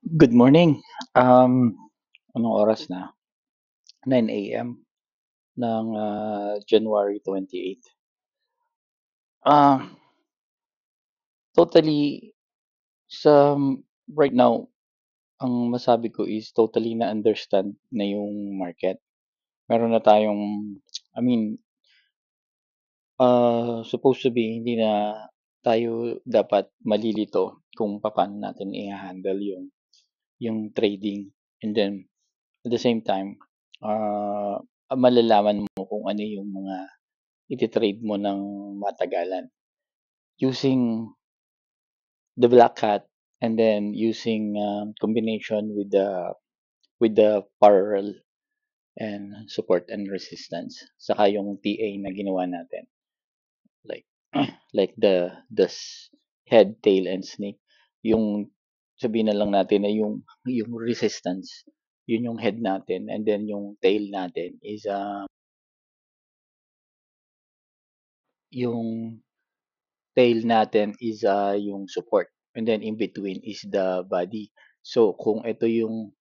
Good morning. Anong oras na? 9 AM ng January 28. Ah, totally sa right now, ang masabi ko is totally na-understand na yung market. Meron na tayong, I mean, supposed to be hindi na tayo dapat malilito kung paano natin i-handle yung trading. And then at the same time, malalaman mo kung ano yung mga iti-trade mo ng matagalan using the black hat, and then using combination with the parallel and support and resistance, saka yung TA na ginawa natin, like like the head, tail, and snake. Yung sabihin na lang natin na yung resistance, yun yung head natin, and then yung tail natin is yung yung support, and then in between is the body. So kung ito yung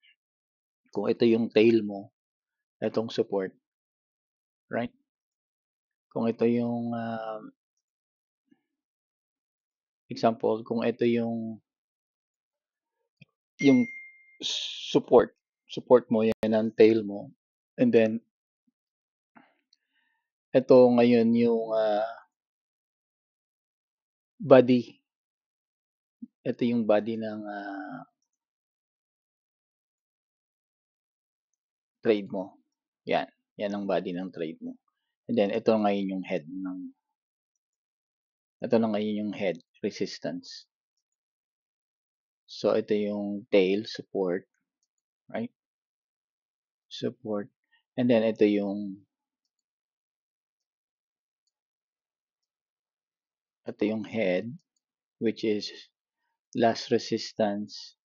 tail mo, itong support, right? Kung ito yung example, kung ito yung support, support mo yan ang tail mo, and then ito ngayon yung body, ito yung body ng trade mo. Yan, yan ang body ng trade mo. And then ito ngayon yung head ito na ngayon yung head, resistance. So ito yung tail, support, right? Support. And then ito yung head, which is last resistance.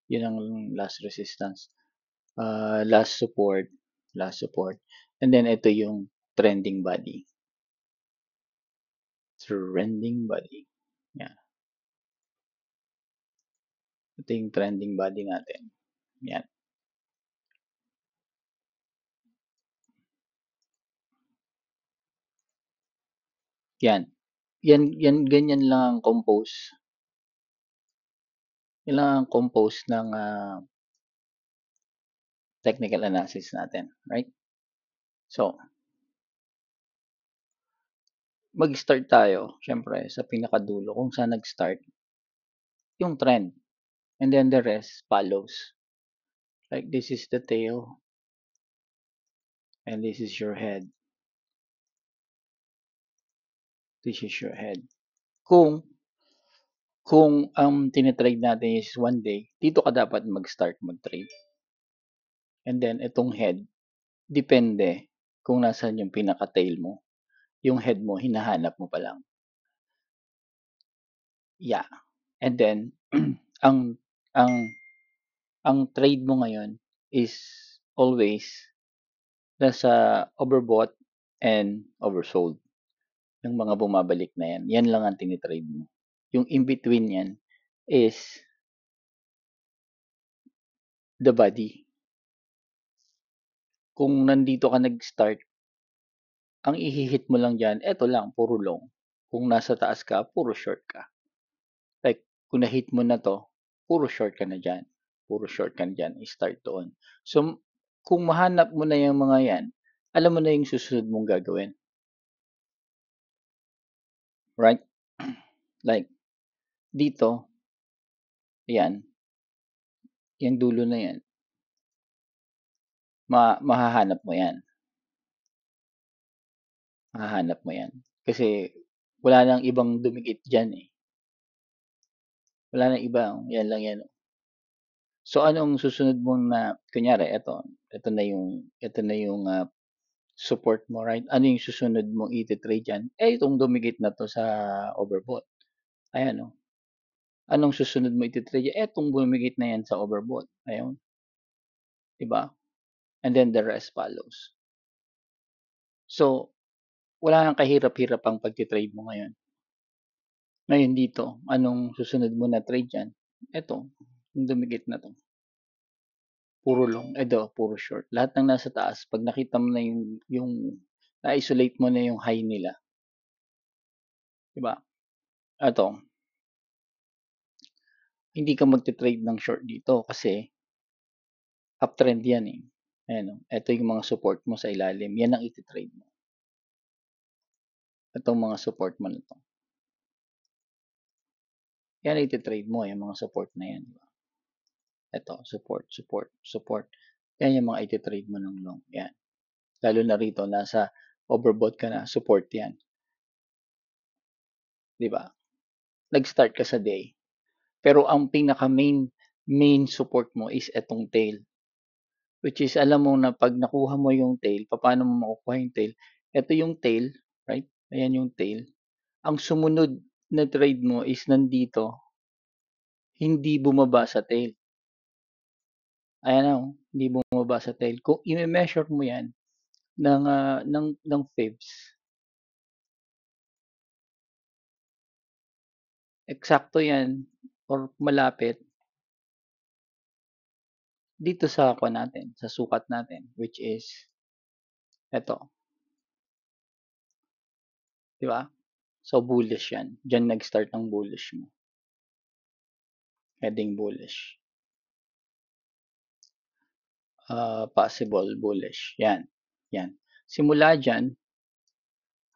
Yun ang last resistance. Last support. And then ito yung trending body. Trending body. Yan. Ito yung trending body natin. Yan. Yan. Yan, ganyan lang ang compose. Yan lang ang compose ng technical analysis natin. Right? So, mag-start tayo, syempre, sa pinakadulo kung saan nag-start yung trend. And then the rest follows. Like this is the tail, and this is your head. This is your head. Kung ang tinitrade natin is one day, dito ka dapat mag-start mag-trade. And then itong head, depende kung nasaan yung pinaka-tail mo. Yung head mo, hinahanap mo pa lang. Yeah. And then ang ang ang trade mo ngayon is always nasa overbought and oversold. Yung mga bumabalik na yan, yan lang ang tinitrade mo. Yung in between yan is the body. Kung nandito ka nag-start, ang ihihit mo lang dyan, eto lang, puro long. Kung nasa taas ka, puro short ka. Like, kung na-hit mo na to, puro short ka na dyan. Puro short ka na dyan. I-start doon. So, kung mahanap mo na yung mga yan, alam mo na yung susunod mong gagawin. Right? Like, dito, yan, yung dulo na yan, mahahanap mo yan. Mahahanap mo yan. Kasi, wala nang ibang dumikit dyan eh. Wala nang ibang, yan lang yan. So, anong susunod mong na, kunyari, ito na yung support mo, right? Ano yung susunod mong iti-trade dyan? Itong dumikit na to sa overbought. Ayan, oh. Anong susunod mo iti-trade dyan? Itong bumikit na yan sa overbought. Ayun. Diba? And then the rest follows. So, wala nang kahirap-hirap ang pagtitrade mo ngayon. Ngayon dito, anong susunod mo na trade dyan? Ito. yung dumikit na 'to, puro long, eto puro short. Lahat ng nasa taas 'pag nakita mo na yung na-isolate mo na yung high nila, 'di ba? Eto, hindi ka magte-trade ng short dito kasi uptrend 'yan, eh. Ayan, oh, eto yung mga support mo sa ilalim, 'yan ang ite-trade mo. Itong mga support mo na 'to, 'yan ang ite-trade mo, yung mga support na 'yan, 'di ba? Eto, support, support, support. 'Yan yung mga ite-trade mo ng long, 'yan. Lalo na rito nasa overbought ka na, support 'yan, 'di ba? Nag-start ka sa day, pero ang pinaka main support mo is etong tail. Which is alam mo na 'pag nakuha mo yung tail, papaano mo makukuha yung tail? Ito yung tail, right? Ayan yung tail. Ang sumunod na trade mo is nandito, hindi bumaba sa tail. Ayan na, oh, hindi bumaba sa tail. Kung i-measure mo 'yan ng fibs, eksakto 'yan or malapit dito sa kuwan natin, sa sukat natin, which is eto, 'di ba? So bullish 'yan. Diyan nag-start ang bullish mo, heading bullish. Possible bullish, 'yan, 'yan. Simula diyan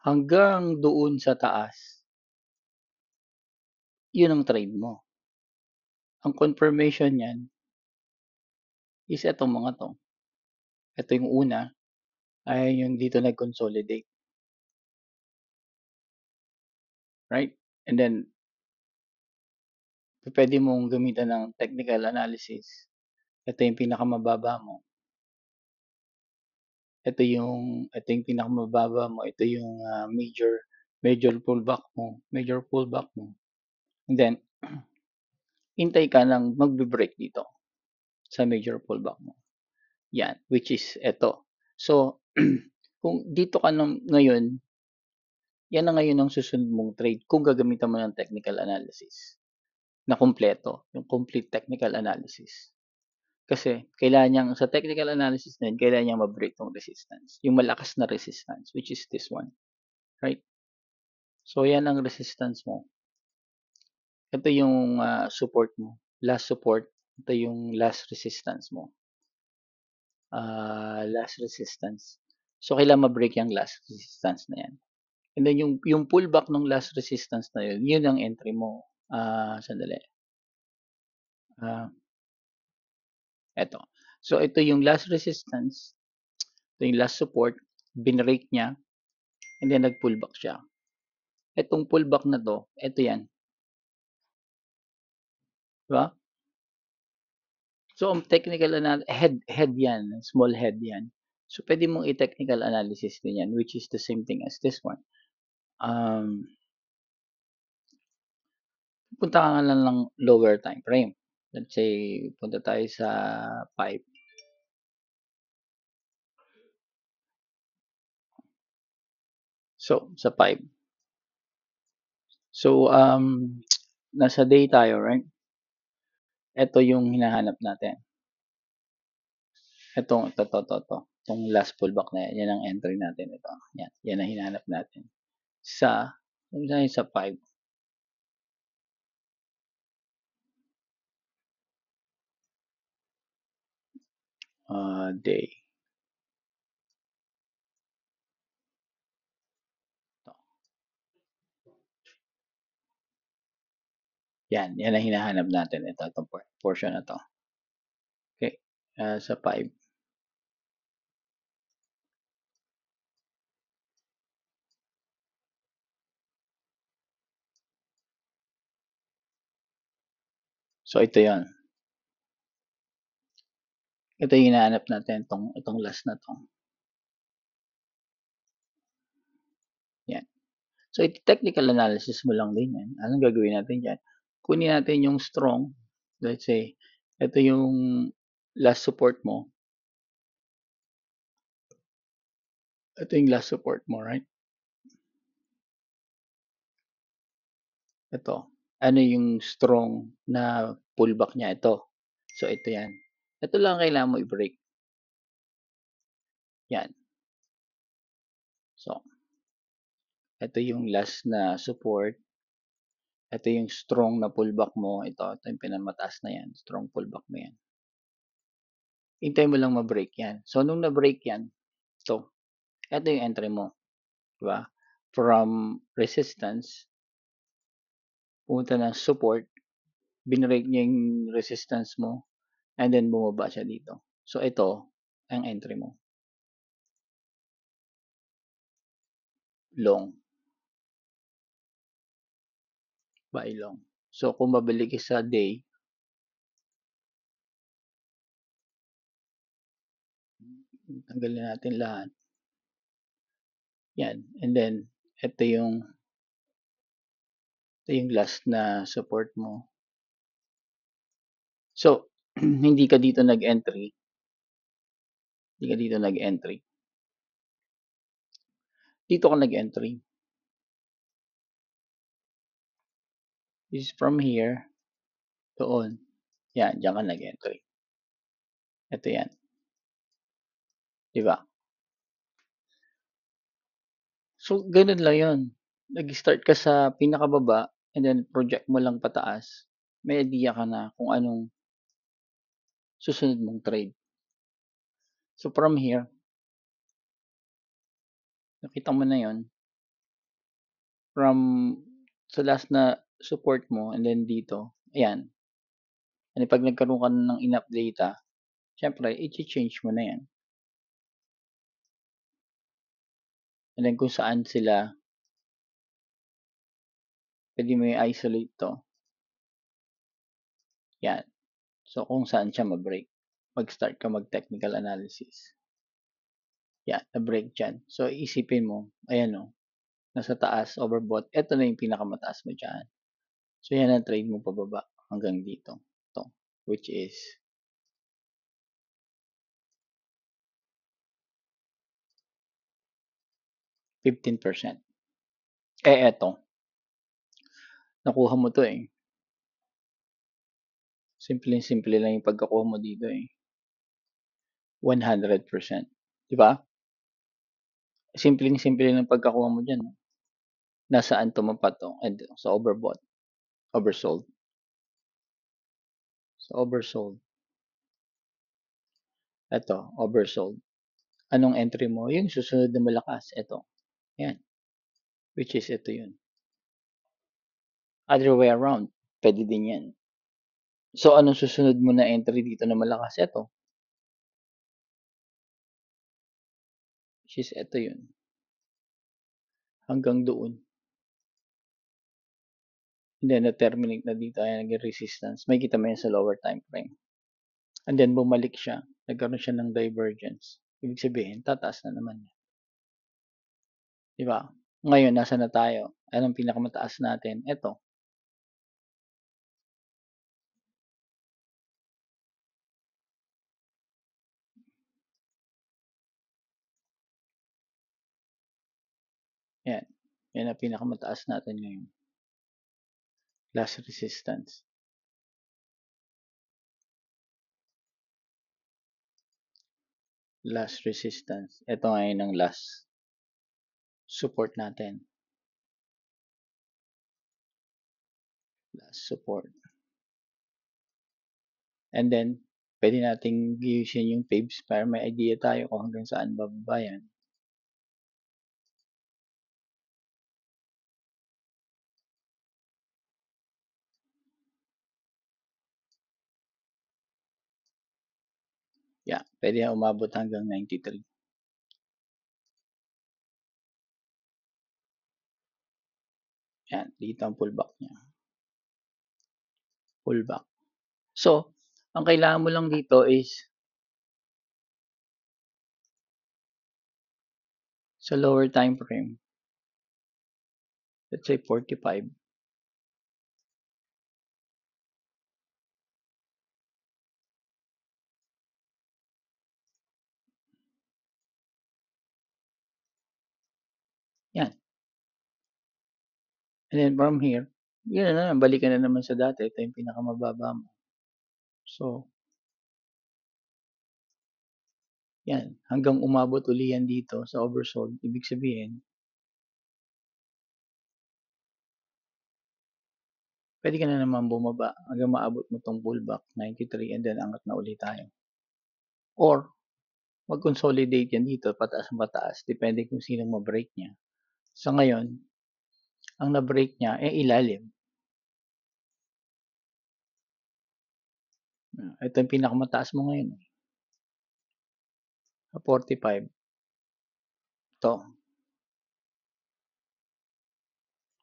hanggang doon sa taas, 'yun ang trade mo. Ang confirmation niyan is etong mga 'to. Ito yung una, ay yung dito nag-consolidate, right? And then pupuwede mong gamitan ng technical analysis. Ito yung pinakamababa mo, ito yung pinakamababa mo, ito yung, major pullback mo, and then hintay ka ng magbe-break dito sa major pullback mo. Yan, which is eto. So, kung dito ka ngayon, yan na ngayon ang susunod mong trade kung gagamitan mo ng technical analysis na kumpleto, yung complete technical analysis. Kasi kailangan niyang sa technical analysis na yun, kailangan niyang ma-break tong resistance, yung malakas na resistance, which is this one, right? So, yan ang resistance mo. Ito yung support mo, last support. Ito yung last resistance mo. Last resistance. So, kailangan ma-break yung last resistance na yan. And then, yung pullback ng last resistance na yun, yun ang entry mo. Sandali. Eto. So, ito yung last resistance. Ito yung last support. Binrake niya. And then, nag-pullback siya. Itong pullback na to, ito yan. Diba? So, ang technical head yan. Small head yan. So, pwede mong i-technical analysis din yan, which is the same thing as this one. Punta ka nga lang ng lower time frame. Let's say, punta tayo sa 5. So, sa 5. So, nasa day tayo, right? Ito yung hinahanap natin. Ito. Itong last pullback na yan. Yan ang entry natin. Ito. Yan ang hinahanap natin. Sa 5. Day. Ito. Yan ang hinahanap natin. Itong portion na to. Okay. Sa 5. So, ito yon. Ito yung hinahanap natin. Itong last na to. Yan. So, technical analysis mo lang din yan. Anong gagawin natin dyan? Kunin natin yung strong. Let's say, ito yung last support mo. Ito yung last support mo, right? Ito. Ano yung strong na pullback niya? Ito. So, ito yan. Ito lang ang kailangan mo i-break. Yan. So, ito yung last na support. Ito yung strong na pullback mo. Ito yung pinamataas na yan. Strong pullback mo yan. Hintayin mo lang ma-break yan. So, nung na-break yan, ito yung entry mo. Diba? From resistance, pumunta ng support, binrake niya yung resistance mo, and then bumaba siya dito. So, ito ang entry mo. Long. Buy long. So, kung mabili ka sa day, tanggalin natin lahat. Yan. And then, ito yung last na support mo. So, hindi ka dito nag-entry. Hindi ka dito nag-entry. Dito ka nag-entry. Is from here, doon. Yan, diyan ka nag-entry. Ito yan. Diba? So, ganun lang yun. Nag-start ka sa pinakababa, and then project mo lang pataas. May idea ka na kung anong susunod mong trade. So, from here, nakita mo na yon. From sa last na support mo, and then dito, ayan. And pag nagkaroon ka ng enough data, syempre, i-change mo na yan. And then kung saan sila, pwede mo i-isolate to. Yan. So, kung saan siya mag-break. Mag-start ka mag-technical analysis. Yan, na-break dyan. So, isipin mo, ayan o, nasa taas, overbought. Ito na yung pinakamataas mo dyan. So, yan ang trade mo pababa hanggang dito. Ito, which is 15%. Eto, nakuha mo to eh. Simple lang yung pagkakuha mo dito eh. 100%. Diba? Simple lang pagkakuha mo dyan. Nasaan tumapat to? And sa overbought. Oversold. So, oversold. Ito, oversold. Anong entry mo? Yung susunod na malakas. Ito. Yan. Which is ito yun. Other way around. Pwede din yan. So, anong susunod mo na entry dito na malakas? Ito. Which is ito yun. Hanggang doon. And then, na-terminate na dito. Ayan, naging resistance. May kita mo yan sa lower time frame. And then, bumalik siya. Nagkaroon siya ng divergence. Ibig sabihin, tataas na naman yan. Diba? Ngayon, nasa na tayo? Anong pinakamataas natin? Ito. Yan. Yan ang pinakamataas natin ngayon. Last resistance. Last resistance. Ito ngayon ang last support natin. Last support. And then, pwede nating usein yung Fibs para may idea tayo kung hanggang saan bababa yan. Yeah, pwede na umabot hanggang 93. Yan, dito ang pullback niya. Pullback. So, ang kailangan mo lang dito is sa lower time frame, let's say 45. Yan. And then from here, yun na naman, balikan na naman sa dati. Ito yung pinakamababa mo. So, yan, hanggang umabot uli yan dito sa oversold, ibig sabihin, pwede ka na naman bumaba hanggang maabot mo 'tong pullback, 93 and then angat na uli tayo. Or mag-consolidate yan dito pataas-pataas depende kung sinong ma-break niya. Sa ngayon, ang na-break niya, ilalim. Ito yung pinakamataas mo ngayon, sa 45. 'To,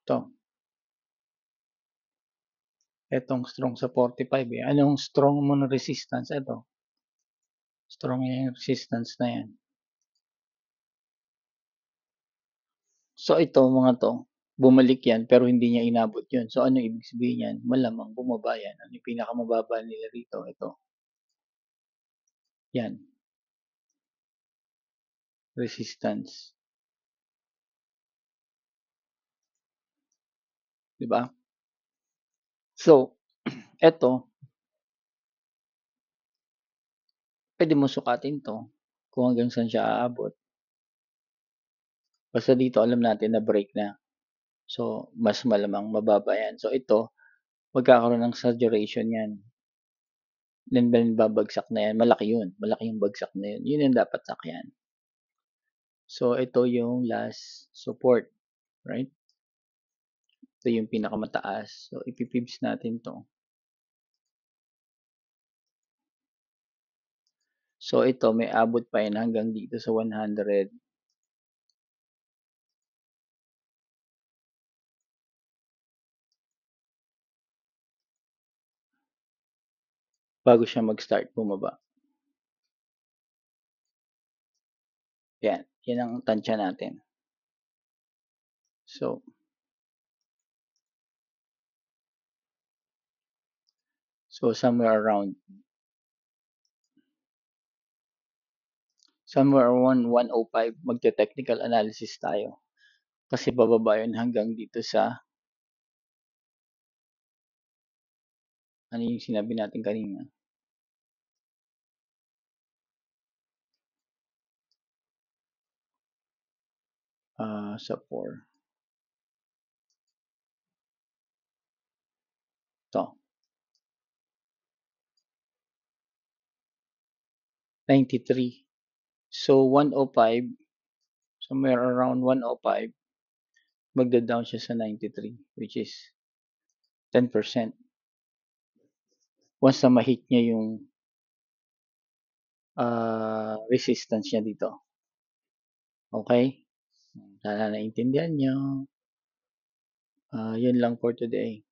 'to. Etong strong sa 45, eh. Anong strong mo na resistance? Eto, strong yung resistance na yan. So ito, mga 'to, bumalik yan pero hindi niya inabot yun. So ano ibig sabihin niyan? Malamang bumaba yan. Ano yung pinakamababa nila rito? Ito, yan, resistance. 'Di ba? So, eto, pwede mo sukatin 'to kung hanggang saan siya aabot. Basta dito alam natin na break na. So, mas malamang mababa yan. So ito, magkakaroon ng saturation yan. Then babagsak na yan. Malaki yun. Malaki yung bagsak na yun. Yun yung dapat sakyan. So ito yung last support, right? Ito yung pinakamataas. So ipipibs natin to. So ito may abot pa yan hanggang dito sa 100. Bago siya mag-start bumaba. Yan. Yan ang tansya natin. So somewhere around 105 magte-technical analysis tayo. Kasi bababa yun hanggang dito sa ano yung sinabi natin kanina. Sa 4. To. 93. So 105, somewhere around 105, magda-down siya sa 93, which is 10%. Once na ma-hit niya yung resistance niya dito. Okay? Sana naintindihan nyo. Yun lang for today.